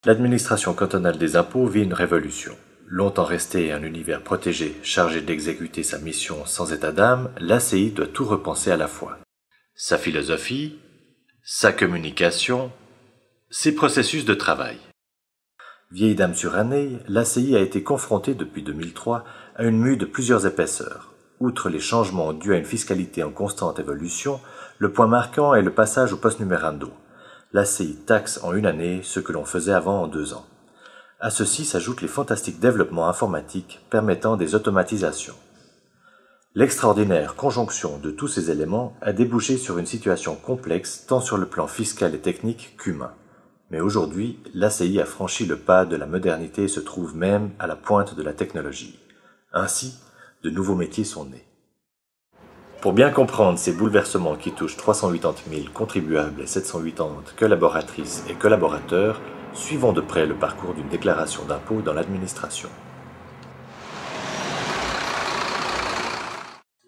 L'administration cantonale des impôts vit une révolution. Longtemps resté un univers protégé chargé d'exécuter sa mission sans état d'âme, l'ACI doit tout repenser à la fois. Sa philosophie, sa communication, ses processus de travail. Vieille dame surannée, l'ACI a été confrontée depuis 2003 à une mue de plusieurs épaisseurs. Outre les changements dus à une fiscalité en constante évolution, le point marquant est le passage au post-numérando. L'ACI taxe en une année ce que l'on faisait avant en 2 ans. À ceci s'ajoutent les fantastiques développements informatiques permettant des automatisations. L'extraordinaire conjonction de tous ces éléments a débouché sur une situation complexe tant sur le plan fiscal et technique qu'humain. Mais aujourd'hui, l'ACI a franchi le pas de la modernité et se trouve même à la pointe de la technologie. Ainsi, de nouveaux métiers sont nés. Pour bien comprendre ces bouleversements qui touchent 380 000 contribuables et 780 collaboratrices et collaborateurs, suivons de près le parcours d'une déclaration d'impôt dans l'administration.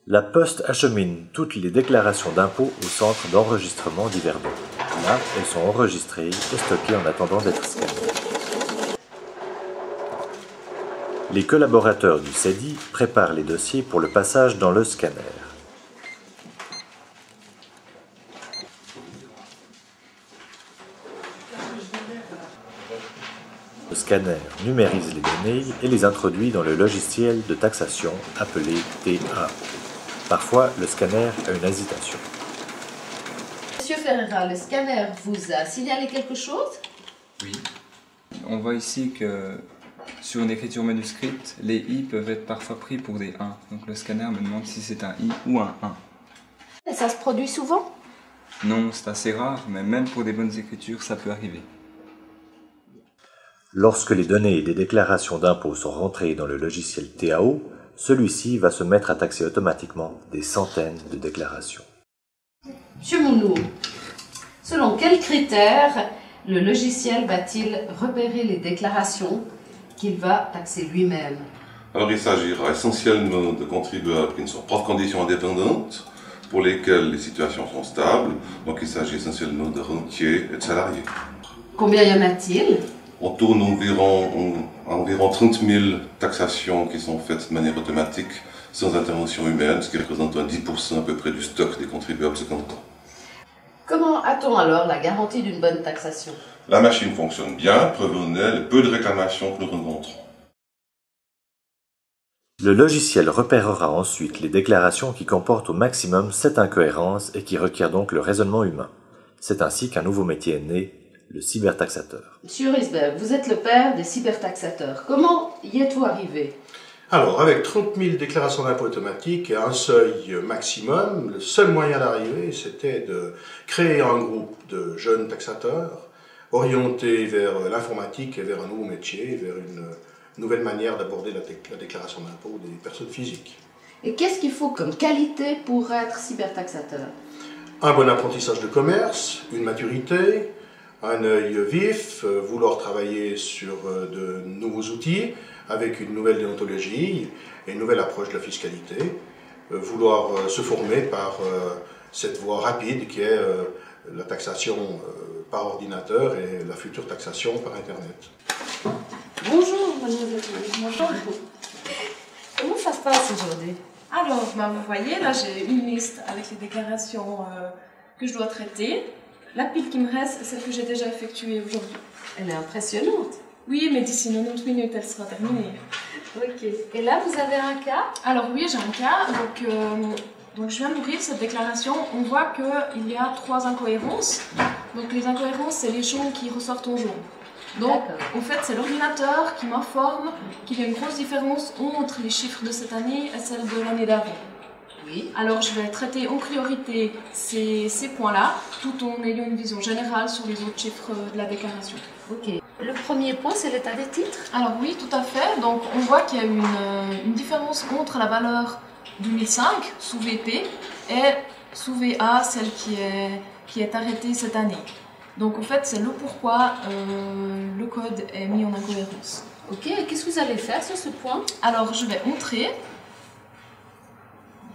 La Poste achemine toutes les déclarations d'impôt au centre d'enregistrement d'Yverdon. Là, elles sont enregistrées et stockées en attendant d'être scannées. Les collaborateurs du CEDI préparent les dossiers pour le passage dans le scanner. Le scanner numérise les données et les introduit dans le logiciel de taxation appelé TAO. Parfois, le scanner a une hésitation. Monsieur Ferreira, le scanner vous a signalé quelque chose? Oui. On voit ici que sur une écriture manuscrite, les i peuvent être parfois pris pour des 1. Donc le scanner me demande si c'est un i ou un 1. Et ça se produit souvent? Non, c'est assez rare, mais même pour des bonnes écritures, ça peut arriver. Lorsque les données des déclarations d'impôts sont rentrées dans le logiciel TAO, celui-ci va se mettre à taxer automatiquement des centaines de déclarations. Monsieur Mounou, selon quels critères le logiciel va-t-il repérer les déclarations qu'il va taxer lui-même? Alors il s'agira essentiellement de contribuables qui ne sont pas de conditions indépendantes, pour lesquels les situations sont stables, donc il s'agit essentiellement de rentiers et de salariés. Combien y en a-t-il? On tourne environ 30 000 taxations qui sont faites de manière automatique, sans intervention humaine, ce qui représente 10% à peu près du stock des contribuables ce canton. Comment a-t-on alors la garantie d'une bonne taxation? La machine fonctionne bien, preuve en est le peu de réclamations que nous rencontrons. Le logiciel repérera ensuite les déclarations qui comportent au maximum 7 incohérences et qui requièrent donc le raisonnement humain. C'est ainsi qu'un nouveau métier est né, le cybertaxateur. Monsieur Risberg, vous êtes le père des cybertaxateurs. Comment y êtes-vous arrivé? Alors, avec 30 000 déclarations d'impôts automatiques et un seuil maximum, le seul moyen d'arriver, c'était de créer un groupe de jeunes taxateurs orientés vers l'informatique et vers un nouveau métier, vers une nouvelle manière d'aborder la déclaration d'impôts des personnes physiques. Et qu'est-ce qu'il faut comme qualité pour être cybertaxateur? Un bon apprentissage de commerce, une maturité, un œil vif, vouloir travailler sur de nouveaux outils avec une nouvelle déontologie et une nouvelle approche de la fiscalité, vouloir se former par cette voie rapide qui est la taxation par ordinateur et la future taxation par Internet. Bonjour, mademoiselle. Bonjour. Comment ça se passe aujourd'hui? Alors, vous voyez, là j'ai une liste avec les déclarations que je dois traiter. La pile qui me reste, c'est celle que j'ai déjà effectuée aujourd'hui. Elle est impressionnante. Oui, mais d'ici 90 minutes, elle sera terminée. Ok. Et là, vous avez un cas? Alors oui, j'ai un cas. Donc je viens d'ouvrir cette déclaration. On voit qu'il y a 3 incohérences. Donc les incohérences, c'est les champs qui ressortent en jaune. Donc en fait, c'est l'ordinateur qui m'informe qu'il y a une grosse différence entre les chiffres de cette année et celles de l'année d'avant. Oui. Alors je vais traiter en priorité ces points-là, tout en ayant une vision générale sur les autres chiffres de la déclaration. Ok. Le premier point, c'est l'état des titres? Alors oui, tout à fait. Donc on voit qu'il y a une différence entre la valeur 2005 sous VP et sous VA, celle qui est arrêtée cette année. Donc en fait, c'est le pourquoi le code est mis en incohérence. Ok, et qu'est-ce que vous allez faire sur ce point? Alors je vais entrer.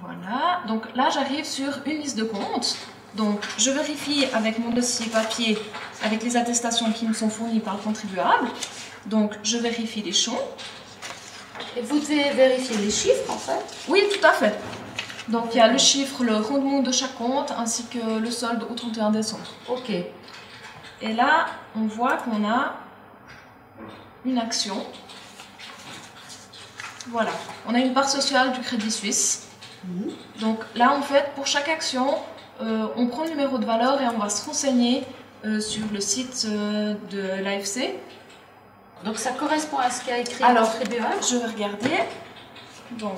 Voilà, donc là j'arrive sur une liste de comptes Donc, je vérifie avec mon dossier papier, avec les attestations qui me sont fournies par le contribuable. Donc, je vérifie les champs. Et vous devez vérifier les chiffres, en fait? Oui, tout à fait. Donc, il y a le chiffre, le rendement de chaque compte, ainsi que le solde au 31 décembre. Ok. Et là, on voit qu'on a une action. Voilà, on a une part sociale du Crédit Suisse. Donc là, en fait, pour chaque action, on prend le numéro de valeur et on va se renseigner sur le site de l'AFC. Donc ça correspond à ce qu'a écrit Alors, le contribuable. je vais regarder. Donc,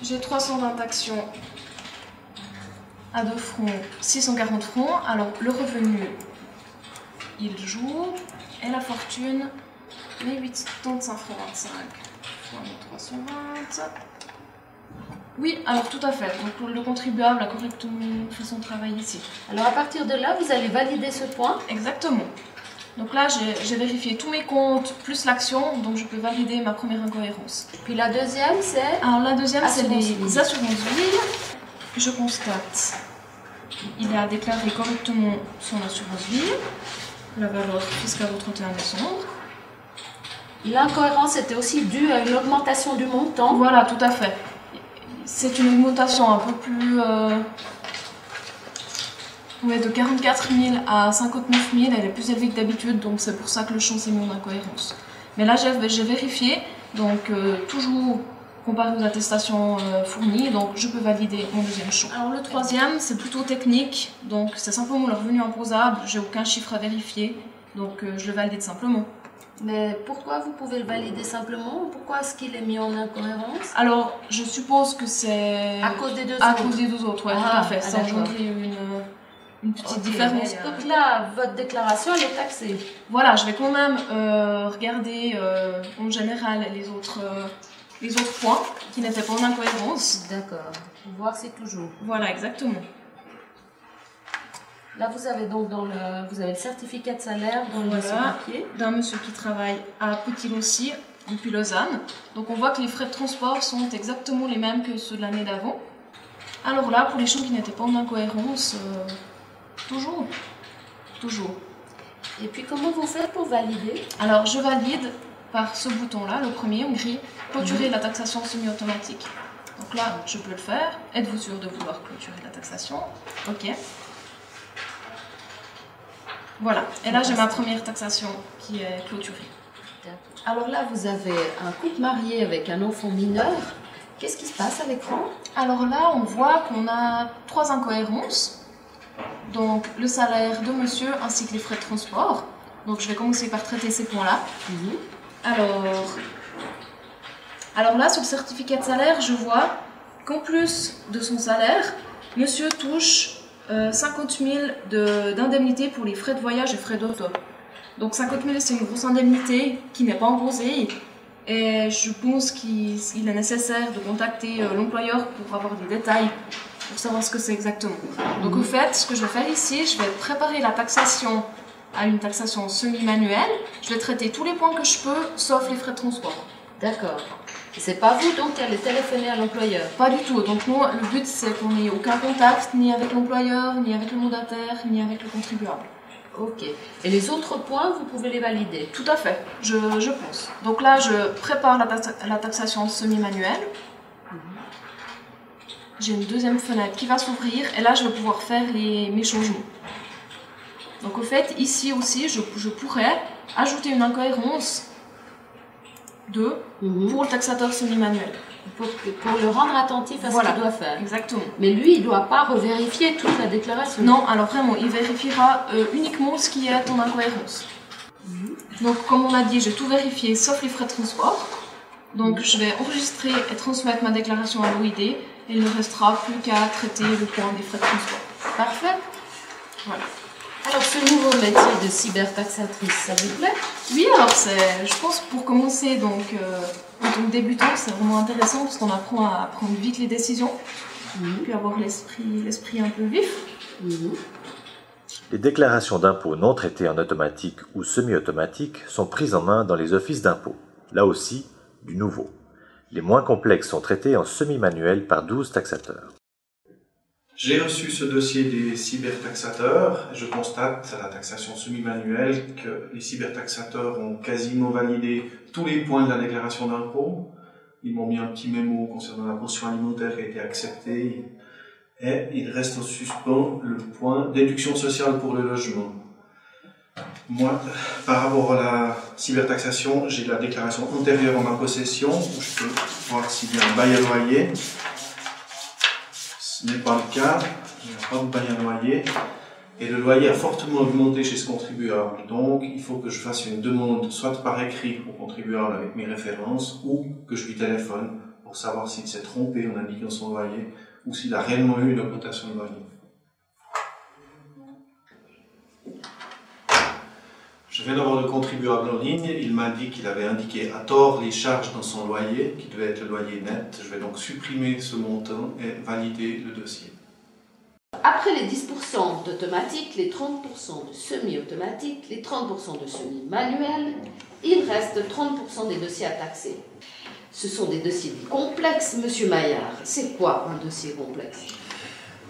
j'ai 320 actions à 2 francs, 640 francs. Alors, le revenu, il joue. Et la fortune, 1875 francs 25 fois 1320. Oui, alors tout à fait. Donc le contribuable a correctement fait son travail ici. Alors à partir de là, vous allez valider ce point. Exactement. Donc là, j'ai vérifié tous mes comptes plus l'action, donc je peux valider ma première incohérence. Puis la deuxième, c'est... Alors la deuxième, c'est Assurance les vie. assurances vie. Je constate qu'il a déclaré correctement son assurance vie, la valeur fiscale au 31 décembre. L'incohérence était aussi due à une augmentation du montant. Voilà, tout à fait. C'est une augmentation un peu plus... de 44 000 à 59 000, elle est plus élevée que d'habitude, donc c'est pour ça que le champ s'est mis en incohérence. Mais là, j'ai vérifié, donc toujours comparé aux attestations fournies, donc je peux valider mon deuxième champ. Alors le troisième, c'est plutôt technique, donc c'est simplement le revenu imposable, j'ai aucun chiffre à vérifier, donc je le valide simplement. Mais pourquoi vous pouvez le valider simplement? Pourquoi est-ce qu'il est mis en incohérence? Alors, je suppose que c'est... À cause des deux À autres. cause des deux autres, oui, tout à fait. Ça engendre une petite différence. Donc là, votre déclaration, elle est taxée. Voilà, je vais quand même regarder en général les autres points qui n'étaient pas en incohérence. D'accord. Voir si toujours. Voilà, exactement. Là, vous avez donc vous avez le certificat de salaire dans le dossier Voilà, papier. d'un monsieur qui travaille à Petit-Lancy, depuis Lausanne. Donc on voit que les frais de transport sont exactement les mêmes que ceux de l'année d'avant. Alors là, pour les champs qui n'étaient pas en incohérence, toujours. Et puis, comment vous faites pour valider? Alors, je valide par ce bouton-là, le premier, en gris, clôturer la taxation semi-automatique. Donc là, je peux le faire. Êtes-vous sûr de vouloir clôturer la taxation? Ok. Voilà. Et là, j'ai ma première taxation qui est clôturée. Alors là, vous avez un couple marié avec un enfant mineur. Qu'est-ce qui se passe à l'écran? Alors là, on voit qu'on a 3 incohérences. Donc, le salaire de monsieur ainsi que les frais de transport. Donc, je vais commencer par traiter ces points-là. Alors là, sur le certificat de salaire, je vois qu'en plus de son salaire, monsieur touche 50 000 d'indemnité pour les frais de voyage et frais d'auto. Donc 50 000, c'est une grosse indemnité qui n'est pas imposée. Et je pense qu'il est nécessaire de contacter l'employeur pour avoir des détails, pour savoir ce que c'est exactement. Donc au fait, ce que je vais faire ici, je vais préparer la taxation à une taxation semi-manuelle. Je vais traiter tous les points que je peux, sauf les frais de transport. D'accord. Et c'est pas vous donc qui allez téléphoner à l'employeur? Pas du tout. Donc nous, le but c'est qu'on n'ait aucun contact, ni avec l'employeur, ni avec le mandataire, ni avec le contribuable. Ok. Et les autres points, vous pouvez les valider? Tout à fait, je pense. Donc là, je prépare la taxation semi-manuelle. J'ai une deuxième fenêtre qui va s'ouvrir et là, je vais pouvoir faire mes changements. Donc au fait, ici aussi, je pourrais ajouter une incohérence pour le taxateur semi-manuel. Pour le rendre attentif à ce qu'il doit faire. Exactement. Mais lui, il ne doit pas revérifier toute la déclaration. Non, alors vraiment, il vérifiera uniquement ce qui est en incohérence. Donc, comme on a dit, j'ai tout vérifié sauf les frais de transport. Donc, je vais enregistrer et transmettre ma déclaration à l'OID et il ne restera plus qu'à traiter le point des frais de transport. Parfait. Voilà. Alors, ce nouveau métier de cybertaxatrice, ça vous plaît? Oui, alors je pense pour commencer, donc, en tant que débutant, c'est vraiment intéressant parce qu'on apprend à prendre vite les décisions, puis avoir l'esprit un peu vif. Les déclarations d'impôts non traitées en automatique ou semi-automatique sont prises en main dans les offices d'impôts. Là aussi, du nouveau. Les moins complexes sont traités en semi-manuel par 12 taxateurs. J'ai reçu ce dossier des cybertaxateurs. Je constate à la taxation semi-manuelle que les cybertaxateurs ont quasiment validé tous les points de la déclaration d'impôt. Ils m'ont mis un petit mémo concernant la pension alimentaire qui a été acceptée. Et il reste en suspens le point déduction sociale pour le logement. Moi, par rapport à la cybertaxation, j'ai la déclaration antérieure en ma possession, où je peux voir s'il y a un bail à loyer. Ce n'est pas le cas, il n'y a pas de bail à loyer. Et le loyer a fortement augmenté chez ce contribuable. Donc, il faut que je fasse une demande, soit par écrit au contribuable avec mes références, ou que je lui téléphone pour savoir s'il s'est trompé en indiquant son loyer, ou s'il a réellement eu une augmentation de loyer. Je viens d'avoir le contribuable en ligne, il m'a dit qu'il avait indiqué à tort les charges dans son loyer, qui devait être le loyer net. Je vais donc supprimer ce montant et valider le dossier. Après les 10% d'automatique, les 30% de semi-automatique, les 30% de semi-manuel, il reste 30% des dossiers à taxer. Ce sont des dossiers complexes, Monsieur Maillard. C'est quoi un dossier complexe?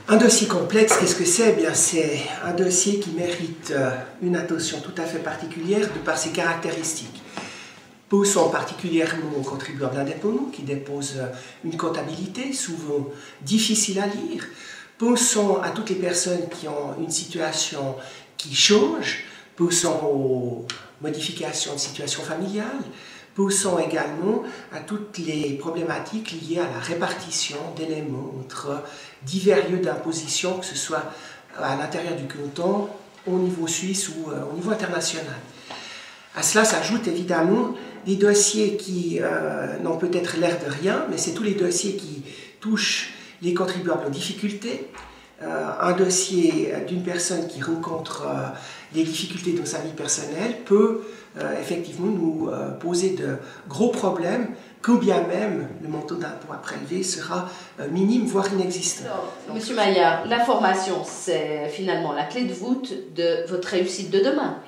Un dossier complexe, qu'est-ce que c'est? Bien, c'est un dossier qui mérite une attention tout à fait particulière de par ses caractéristiques. Pensons particulièrement aux contribuables indépendants qui déposent une comptabilité souvent difficile à lire. Pensons à toutes les personnes qui ont une situation qui change. Pensons aux modifications de situation familiale. Pensons également à toutes les problématiques liées à la répartition d'éléments entre divers lieux d'imposition, que ce soit à l'intérieur du canton, au niveau suisse ou au niveau international. À cela s'ajoutent évidemment des dossiers qui n'ont peut-être l'air de rien, mais c'est tous les dossiers qui touchent les contribuables en difficulté. Un dossier d'une personne qui rencontre des difficultés dans sa vie personnelle peut effectivement nous poser de gros problèmes, quand bien même le montant d'impôt à prélever sera minime, voire inexistant. Monsieur Maillard, la formation, c'est finalement la clé de voûte de votre réussite de demain.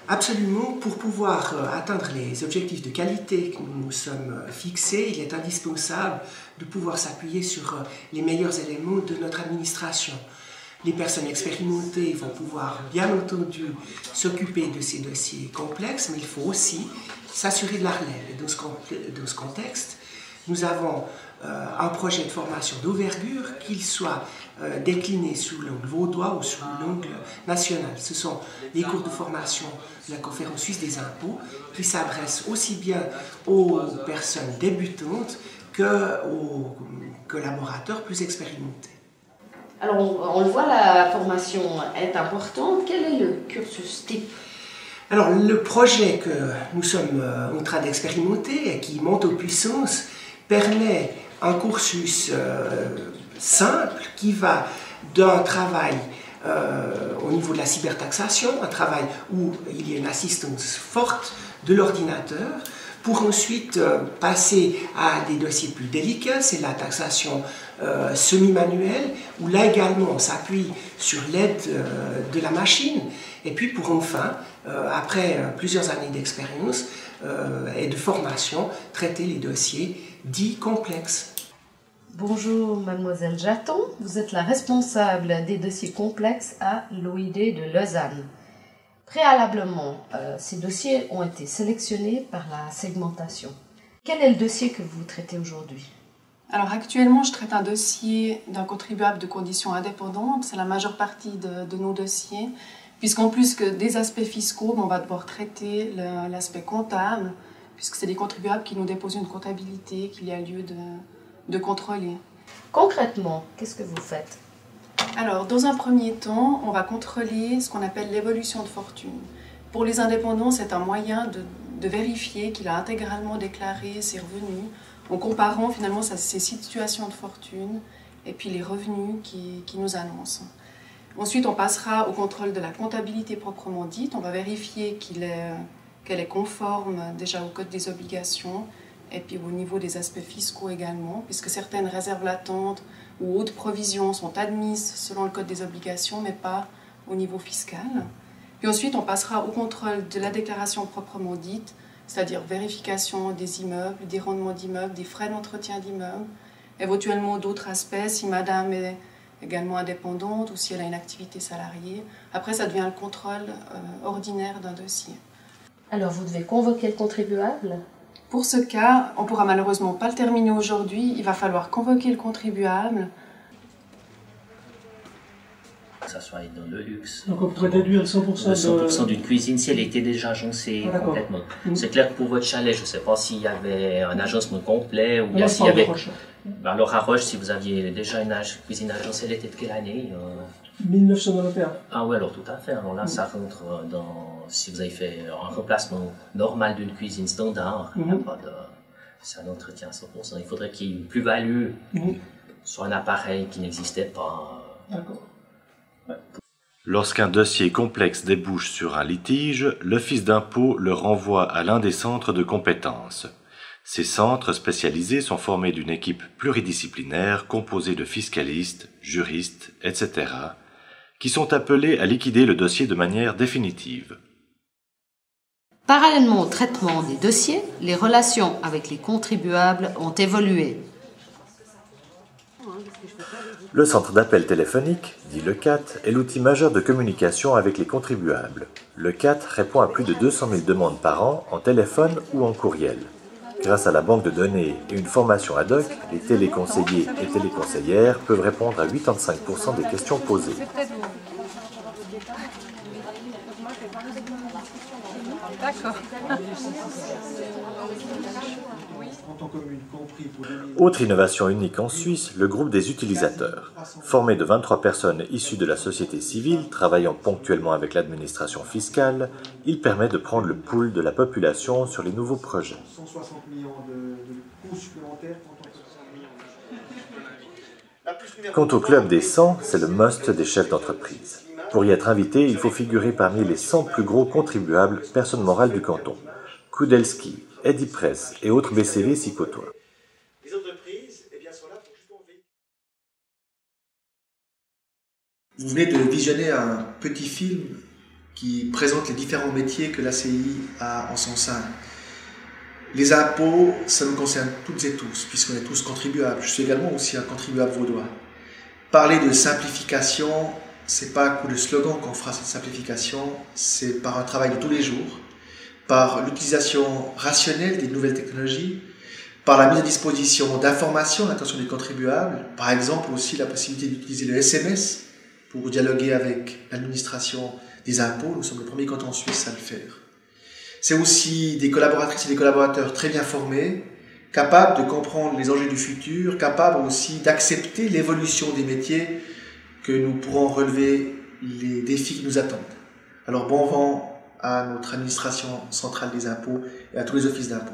Absolument, pour pouvoir atteindre les objectifs de qualité que nous nous sommes fixés, il est indispensable de pouvoir s'appuyer sur les meilleurs éléments de notre administration. Les personnes expérimentées vont pouvoir bien entendu s'occuper de ces dossiers complexes, mais il faut aussi s'assurer de la relève. Et dans ce contexte, nous avons un projet de formation d'envergure, qu'il soit décliné sous l'angle vaudois ou sous l'angle national. Ce sont les cours de formation de la Conférence suisse des impôts qui s'adressent aussi bien aux personnes débutantes qu'aux collaborateurs plus expérimentés. Alors, on le voit, la formation est importante. Quel est le cursus type? Alors, le projet que nous sommes en train d'expérimenter et qui monte en puissance permet un cursus simple qui va d'un travail au niveau de la cybertaxation, un travail où il y a une assistance forte de l'ordinateur, pour ensuite passer à des dossiers plus délicats, c'est la taxation semi-manuelle, où là également on s'appuie sur l'aide de la machine, et puis pour enfin, après plusieurs années d'expérience et de formation, traiter les dossiers dits complexes. Bonjour Mademoiselle Jaton, vous êtes la responsable des dossiers complexes à l'OID de Lausanne. Préalablement, ces dossiers ont été sélectionnés par la segmentation. Quel est le dossier que vous traitez aujourd'hui? Alors actuellement, je traite un dossier d'un contribuable de conditions indépendantes. C'est la majeure partie de nos dossiers, puisqu'en plus que des aspects fiscaux, on va devoir traiter l'aspect comptable, puisque c'est des contribuables qui nous déposent une comptabilité qu'il y a lieu de contrôler. Concrètement, qu'est-ce que vous faites? Alors, dans un premier temps, on va contrôler ce qu'on appelle l'évolution de fortune. Pour les indépendants, c'est un moyen de vérifier qu'il a intégralement déclaré ses revenus en comparant finalement ses situations de fortune et puis les revenus qui nous annoncent. Ensuite, on passera au contrôle de la comptabilité proprement dite. On va vérifier qu'elle est conforme déjà au Code des obligations et puis au niveau des aspects fiscaux également, puisque certaines réserves latentes ou autres provisions sont admises selon le Code des obligations, mais pas au niveau fiscal. Puis ensuite, on passera au contrôle de la déclaration proprement dite, c'est-à-dire vérification des immeubles, des rendements d'immeubles, des frais d'entretien d'immeubles, éventuellement d'autres aspects, si madame est également indépendante ou si elle a une activité salariée. Après, ça devient le contrôle ordinaire d'un dossier. Alors, vous devez convoquer le contribuable? Pour ce cas, on ne pourra malheureusement pas le terminer aujourd'hui. Il va falloir convoquer le contribuable. Que ça soit dans le luxe. Donc on pourrait déduire le 100% d'une cuisine si elle était déjà agencée complètement. C'est clair que pour votre chalet, je ne sais pas s'il y avait un agencement complet ou bien s'il y avait... Alors à Roche, si vous aviez déjà une cuisine agencée, elle était de quelle année 1991. Ah oui, alors tout à fait. Alors là, ça rentre dans... Si vous avez fait un remplacement normal d'une cuisine standard, il n'y a pas de... C'est un entretien à 100%. Il faudrait qu'il y ait une plus-value sur un appareil qui n'existait pas. D'accord. Lorsqu'un dossier complexe débouche sur un litige, l'Office d'impôt le renvoie à l'un des centres de compétences. Ces centres spécialisés sont formés d'une équipe pluridisciplinaire composée de fiscalistes, juristes, etc., qui sont appelés à liquider le dossier de manière définitive. Parallèlement au traitement des dossiers, les relations avec les contribuables ont évolué. Le centre d'appel téléphonique, dit le CAT, est l'outil majeur de communication avec les contribuables. Le CAT répond à plus de 200 000 demandes par an en téléphone ou en courriel. Grâce à la banque de données et une formation ad hoc, les téléconseillers et téléconseillères peuvent répondre à 85% des questions posées. D'accord. Autre innovation unique en Suisse, le groupe des utilisateurs. Formé de 23 personnes issues de la société civile, travaillant ponctuellement avec l'administration fiscale, il permet de prendre le pouls de la population sur les nouveaux projets. Quant au club des 100, c'est le must des chefs d'entreprise. Pour y être invité, il faut figurer parmi les 100 plus gros contribuables personnes morales du canton. Kudelski, Eddy Press et autres BCV s'y côtoient. Vous venez de visionner un petit film qui présente les différents métiers que l'ACI a en son sein. Les impôts, ça nous concerne toutes et tous, puisqu'on est tous contribuables. Je suis également aussi un contribuable vaudois. Parler de simplification, c'est pas un coup de slogan qu'on fera cette simplification, c'est par un travail de tous les jours, par l'utilisation rationnelle des nouvelles technologies, par la mise à disposition d'informations à l'attention des contribuables, par exemple aussi la possibilité d'utiliser le SMS pour dialoguer avec l'administration des impôts. Nous sommes le premier canton suisse à le faire. C'est aussi des collaboratrices et des collaborateurs très bien formés, capables de comprendre les enjeux du futur, capables aussi d'accepter l'évolution des métiers, que nous pourrons relever les défis qui nous attendent. Alors bon vent à notre administration centrale des impôts et à tous les offices d'impôts.